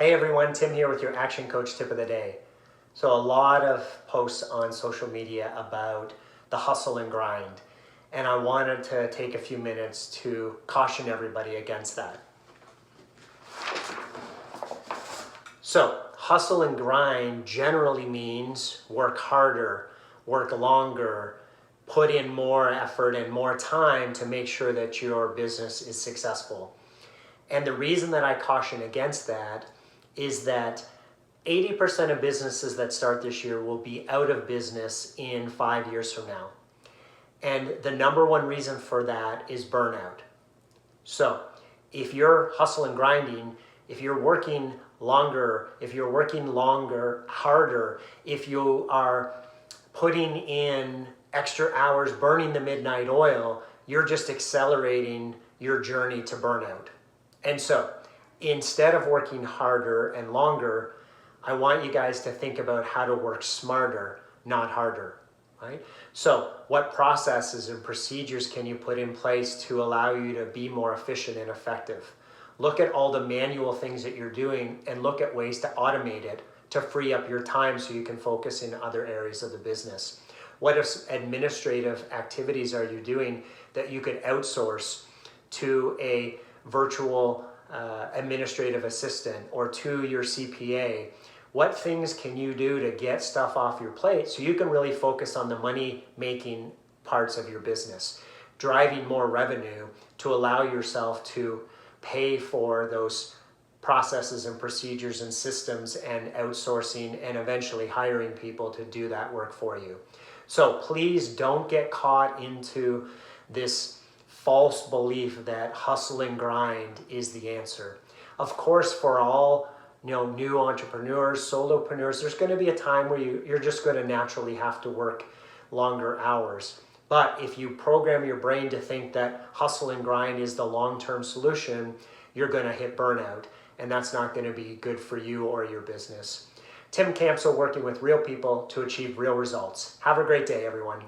Hey everyone, Tim here with your Action Coach tip of the day. So a lot of posts on social media about the hustle and grind, and I wanted to take a few minutes to caution everybody against that. So hustle and grind generally means work harder, work longer, put in more effort and more time to make sure that your business is successful. And the reason that I caution against that is that 80% of businesses that start this year will be out of business in 5 years from now. And the number one reason for that is burnout. So if you're hustle and grinding, if you're working longer, harder, if you are putting in extra hours, burning the midnight oil, you're just accelerating your journey to burnout. And so instead of working harder and longer, I want you guys to think about how to work smarter, not harder, right? So what processes and procedures can you put in place to allow you to be more efficient and effective? Look at all the manual things that you're doing and look at ways to automate it to free up your time so you can focus in other areas of the business. What administrative activities are you doing that you could outsource to a virtual administrative assistant or to your CPA? What things can you do to get stuff off your plate so you can really focus on the money-making parts of your business, driving more revenue to allow yourself to pay for those processes and procedures and systems and outsourcing and eventually hiring people to do that work for you. So please don't get caught into this false belief that hustle and grind is the answer. Of course, for all new entrepreneurs, solopreneurs, there's going to be a time where you're just going to naturally have to work longer hours. But if you program your brain to think that hustle and grind is the long-term solution, you're going to hit burnout, and that's not going to be good for you or your business. Tim Campbell, working with real people to achieve real results. Have a great day, everyone.